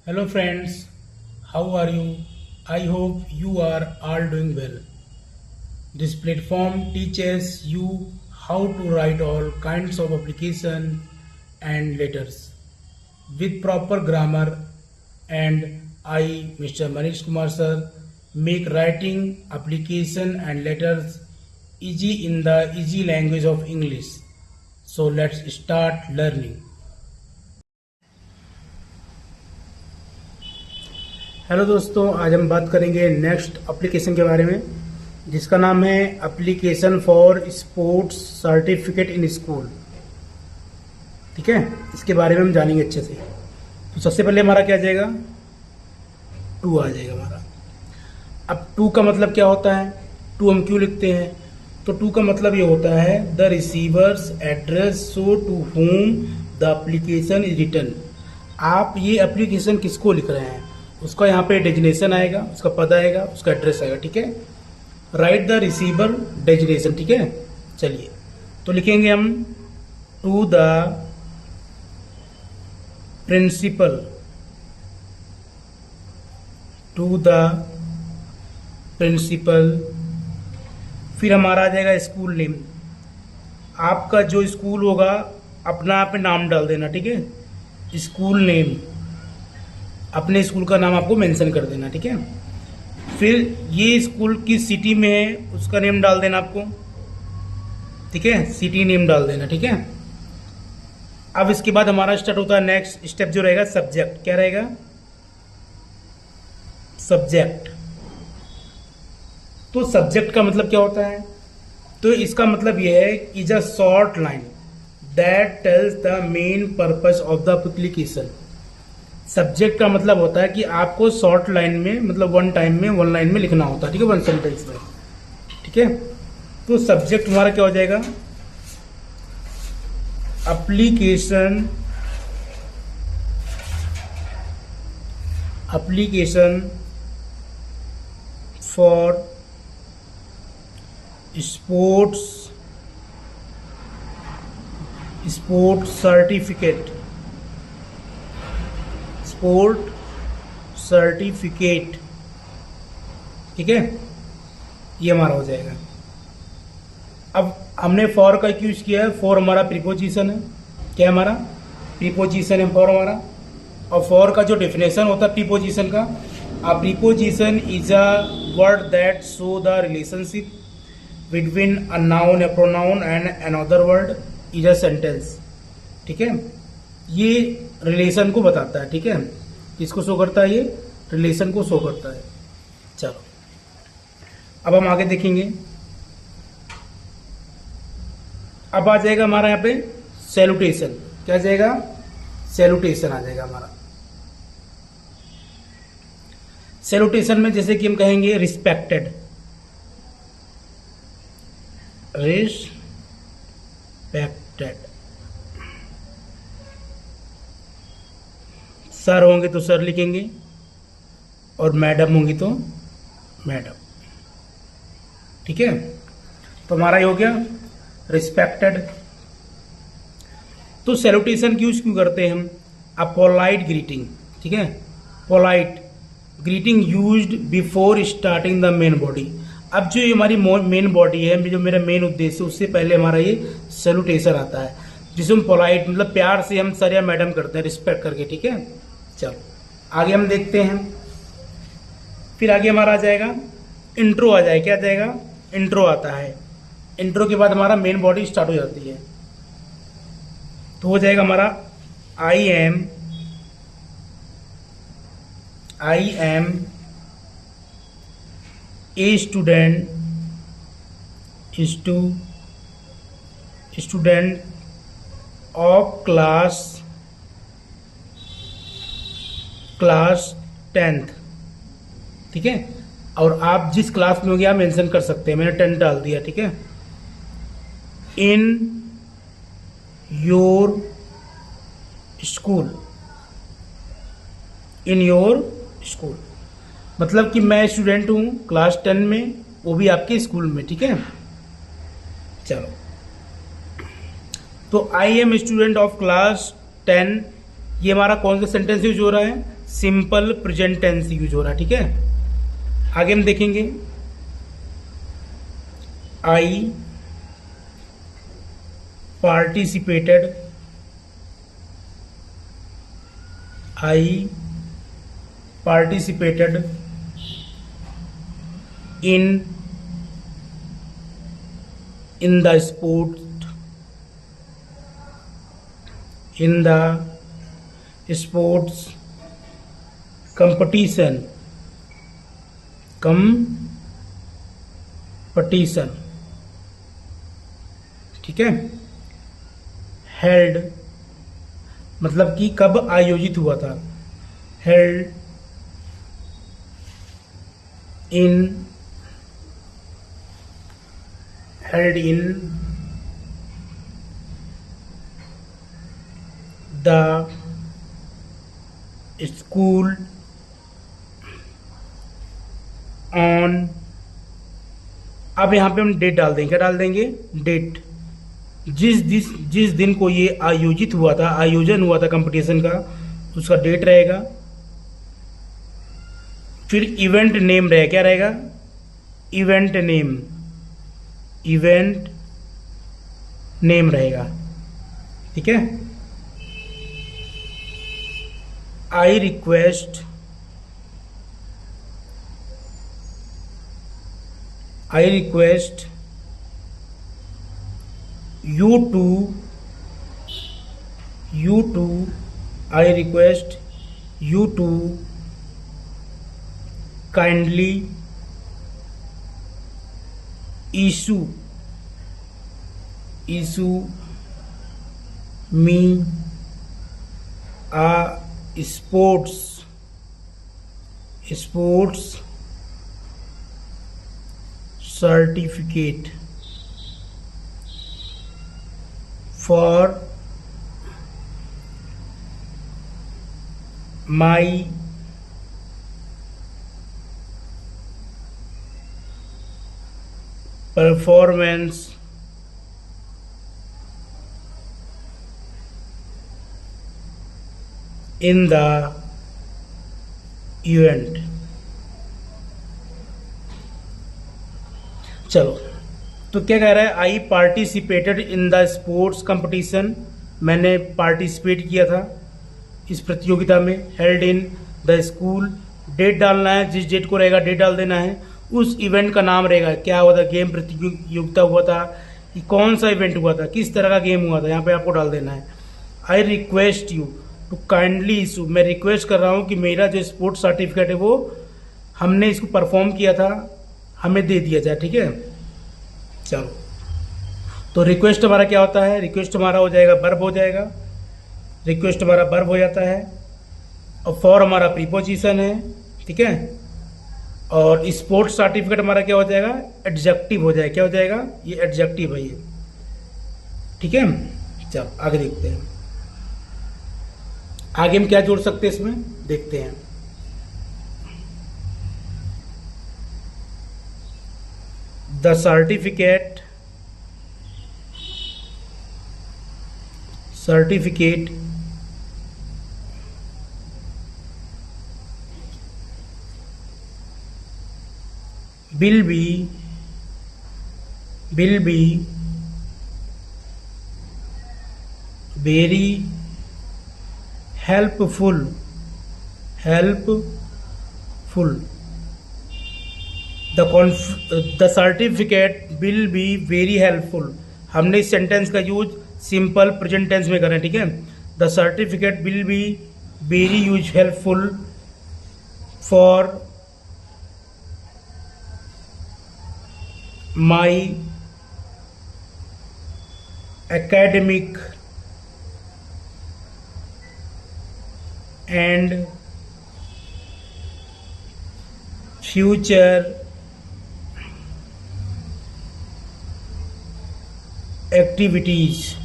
Hello friends, how are you? I hope you are all doing well. This platform teaches you how to write all kinds of application and letters with proper grammar, and I, Mr. Manish Kumar sir, make writing application and letters easy in the easy language of English. So let's start learning. Hello दोस्तों, आज हम बात करेंगे next application के बारे में जिसका नाम है application for sports certificate in school. ठीक है, इसके बारे में हम जानेंगे अच्छे से। तो सबसे पहले हमारा क्या आ जाएगा, टू आ जाएगा हमारा। अब टू का मतलब क्या होता है, टू हम क्यों लिखते हैं? तो टू का मतलब ये होता है the receiver's address so to whom the application is written. आप ये एप्लीकेशन किसको लिख रहे हैं, उसका यहाँ पे डेजिनेशन आएगा, उसका पद आएगा, उसका एड्रेस आएगा। ठीक है, राइट द रिसीवर डेजिनेशन। ठीक है, चलिए तो लिखेंगे हम to the principal, to the principal. फिर हमारा आ जाएगा स्कूल नेम। आपका जो स्कूल होगा अपना आप नाम डाल देना। ठीक है, स्कूल नेम, अपने स्कूल का नाम आपको मेंशन कर देना। ठीक है, फिर ये स्कूल किस सिटी में है उसका नेम डाल देना आपको। ठीक है, सिटी नेम डाल देना। ठीक है, अब इसके बाद हमारा स्टार्ट होता है नेक्स्ट स्टेप जो रहेगा सब्जेक्ट। क्या रहेगा, सब्जेक्ट। तो सब्जेक्ट का मतलब क्या होता है, तो इसका मतलब यह है is a short line that tells the main purpose of the application. Subject का मतलब होता है कि आपको शॉर्ट लाइन में, मतलब वन टाइम में, वन लाइन में लिखना होता है। ठीक है, वन सेंटेंस में। ठीक है, तो सब्जेक्ट हमारा क्या हो जाएगा, application, application for sports, sports certificate, sport certificate. ठीक है, ये हमारा हो जाएगा। अब हमने फॉर का यूज किया है, फॉर हमारा प्रीपोजिशन है। क्या है हमारा, प्रीपोजिशन है फॉर हमारा। और फॉर का जो डेफिनेशन होता है प्रीपोजिशन का, अ preposition is a word that show the relationship between a noun, a pronoun and another word is a sentence. ठीक है, ये रिलेशन को बताता है। ठीक है, किसको शो करता है, ये रिलेशन को शो करता है। चलो अब हम आगे देखेंगे। अब आ जाएगा हमारा यहाँ पे सैल्यूटेशन। क्या आ जाएगा, सैल्यूटेशन आ जाएगा हमारा। सैल्यूटेशन में जैसे कि हम कहेंगे रिस्पेक्टेड, रिस्पेक्टेड। सर होंगे तो सर लिखेंगे, और मैडम होंगी तो मैडम। ठीक है, तो हमारा ये हो गया रिस्पेक्टेड। तो सैल्यूटेशन की यूज क्यों करते हैं हम, अ पोलाइट ग्रीटिंग। ठीक है, polite greeting used before starting the main body. अब जो ये हमारी मेन बॉडी है, जो मेरा मेन उद्देश्य है, उससे पहले हमारा ये सैल्यूटेशन आता है, जिसे हम पोलाइट मतलब प्यार से हम सर या मैडम करते हैं, रिस्पेक्ट करके। ठीक है, चलो आगे हम देखते हैं। फिर आगे हमारा आ जाएगा इंट्रो आ जाएगा। क्या आ जाएगा, इंट्रो आता है। इंट्रो के बाद हमारा मेन बॉडी स्टार्ट हो जाती है। तो हो जाएगा हमारा I am a student of class 10th। ठीक है, और आप जिस क्लास में होंगे आप मेंशन कर सकते हैं, मैंने 10 डाल दिया। ठीक है, in your school, in your school मतलब कि मैं स्टूडेंट हूं क्लास 10 में, वो भी आपके स्कूल में। ठीक है, चलो तो I am student of class 10 ये हमारा कौन सा सेंटेंस यूज हो रहा है, सिंपल प्रेजेंट टेंस यूज हो रहा है, ठीक है। आगे हम देखेंगे आई participated in the sports competition, ठीक है। हेल्ड मतलब कि कब आयोजित हुआ था, held in the school on, अब यहाँ पे हम डेट डाल देंगे, क्या डाल देंगे, डेट, जिस दिन को ये आयोजित हुआ था, आयोजन हुआ था कंपटीशन का, उसका डेट रहेगा। फिर इवेंट नेम रहेगा, क्या रहेगा, इवेंट नेम रहेगा, ठीक है। I request you to kindly issue me a sports certificate for my performance in the event। चलो, तो क्या कह रहा है, I participated in the sports competition, मैंने पार्टिसिपेट किया था इस प्रतियोगिता में, held in the school, date डालना है, जिस डेट को रहेगा डेट डाल देना है, उस इवेंट का नाम रहेगा, क्या हुआ था, गेम प्रतियोगिता हुआ था, कि कौन सा इवेंट हुआ था, किस तरह का गेम हुआ था, यहाँ पे आपको डाल देना है। I request you to kindly issue, मैं रिक्वेस्ट कर रहा हूँ कि मेरा जो स्पोर्ट्स सर्टिफिकेट है वो हमने इसको परफॉर्म किया था, हमें दे दिया जाए, ठीक है। चलो, तो रिक्वेस्ट हमारा क्या होता है, रिक्वेस्ट हमारा हो जाएगा वर्ब हो जाएगा, रिक्वेस्ट हमारा वर्ब हो जाता है, और फॉर हमारा प्रीपोजिशन है, ठीक है। और स्पोर्ट्स सर्टिफिकेट हमारा क्या हो जाएगा, एडजेक्टिव हो जाएगा, क्या हो जाएगा, ये एडजेक्टिव है ये, ठीक है। चलो आगे देखते हैं, आगे हम क्या जोड़ सकते हैं इसमें, देखते हैं। The certificate will be very helpful the certificate will be very helpful, हमने इस सेंटेंस का यूज सिंपल प्रेजेंट टेंस में करें, ठीक है। The certificate will be very use helpful for my academic and future activities।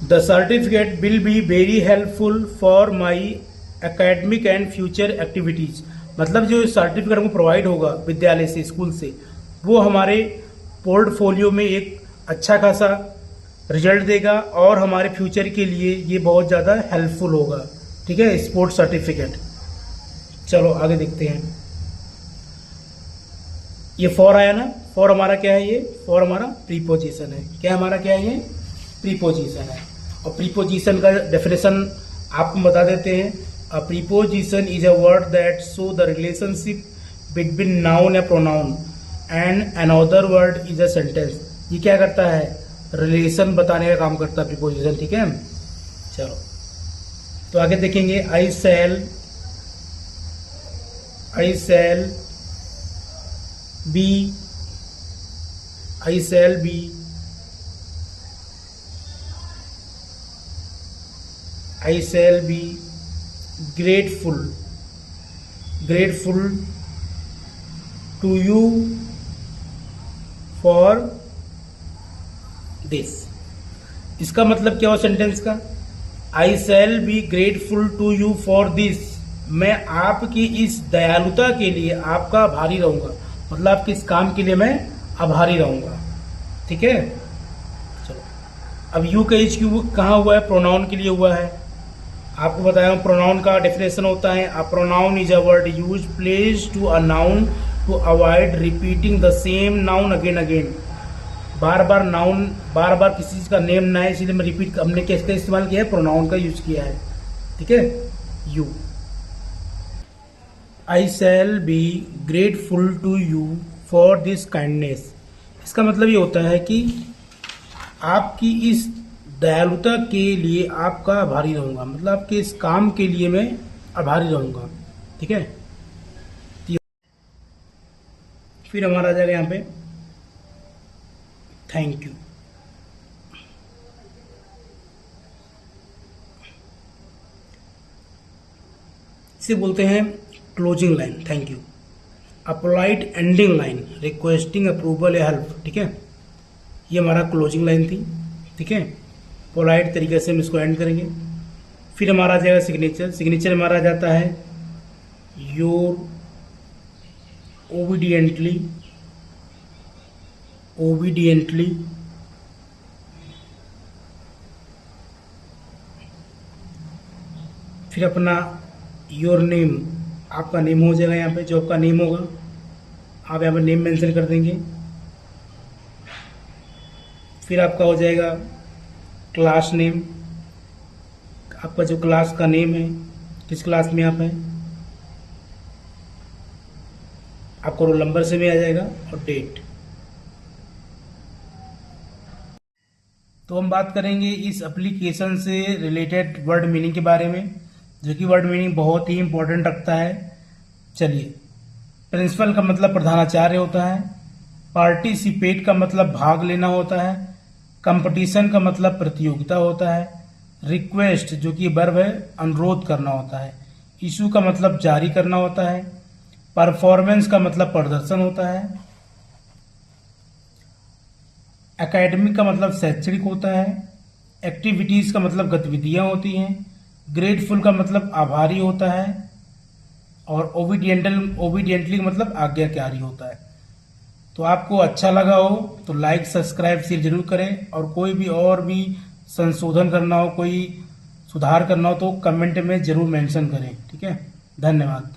The certificate will be very helpful for my academic and future activities। मतलब जो certificate हमको provide होगा विद्यालय से, स्कूल से, वो हमारे पोर्टफोलियो में एक अच्छा खासा रिजल्ट देगा और हमारे फ्यूचर के लिए ये बहुत ज़्यादा हेल्पफुल होगा। ठीक है, स्पोर्ट्स सर्टिफिकेट। चलो आगे देखते हैं। ये फॉर आया ना, फॉर हमारा क्या है, ये फॉर हमारा प्रीपोजिशन है। क्या हमारा, क्या है, ये प्रीपोजिशन है। और प्रीपोजिशन का डेफिनेशन आपको बता देते हैं। A preposition is a word that show the relationship between noun या pronoun and another word is a sentence. ये क्या करता है, रिलेशन बताने का काम करता है प्रीपोजिशन। ठीक है, चलो तो आगे देखेंगे। I shall be, I shall be, I shall be grateful to you for this. इसका मतलब क्या हुआ सेंटेंस का, I shall be grateful to you for this. मैं आपकी इस दयालुता के लिए आपका आभारी रहूंगा, मतलब आपके इस काम के लिए मैं आभारी रहूंगा। ठीक है, चलो अब यू का एच क्यू कहाँ हुआ है, प्रोनाउन के लिए हुआ है। आपको बताया प्रोनाउन का डेफिनेशन होता है, a pronoun is a word use place to a noun to avoid repeating the same noun again again. बार बार किसी चीज का नेम ना है, इसलिए मैं रिपीट, हमने किसका इस्तेमाल किया है, प्रोनाउन का यूज किया है। ठीक है, you. I shall be grateful to you for this kindness. इसका मतलब ये होता है कि आपकी इस दयालुता के लिए आपका आभारी रहूंगा, मतलब आपके इस काम के लिए मैं आभारी रहूंगा। ठीक है, फिर हमारा आ जाएगा यहाँ पे थैंक यू। इसे बोलते हैं closing line, thank you. A polite ending line requesting approval या हेल्प। ठीक है, ये हमारा क्लोजिंग लाइन थी। ठीक है, पोलाइट तरीके से हम इसको एंड करेंगे। फिर हमारा आ जाएगा सिग्नेचर। सिग्नेचर हमारा आ जाता है योर ओबीडियंटली फिर अपना योर नेम, आपका नेम हो जाएगा यहाँ पे, जो आपका नेम होगा आप यहाँ पे नेम मेंशन कर देंगे। फिर आपका हो जाएगा क्लास नेम, आपका जो क्लास का नेम है, किस क्लास में आप हैं, आपको रोल नंबर से भी आ जाएगा, और डेट। तो हम बात करेंगे इस एप्लीकेशन से रिलेटेड वर्ड मीनिंग के बारे में, जो कि वर्ड मीनिंग बहुत ही इंपॉर्टेंट रखता है। चलिए, प्रिंसिपल का मतलब प्रधानाचार्य होता है, पार्टिसिपेट का मतलब भाग लेना होता है, कंपटीशन का मतलब प्रतियोगिता होता है, रिक्वेस्ट जो कि वर्ब है अनुरोध करना होता है, इशू का मतलब जारी करना होता है, परफॉर्मेंस का मतलब प्रदर्शन होता है, एकेडमिक का मतलब शैक्षणिक होता है, एक्टिविटीज का मतलब गतिविधियां होती हैं, ग्रेटफुल का मतलब आभारी होता है, और ओबीडियंटली का मतलब आज्ञाकारी होता है। तो आपको अच्छा लगा हो तो लाइक सब्सक्राइब शेयर जरूर करें, और कोई भी और भी संशोधन करना हो, कोई सुधार करना हो तो कमेंट में जरूर मेंशन करें। ठीक है, धन्यवाद।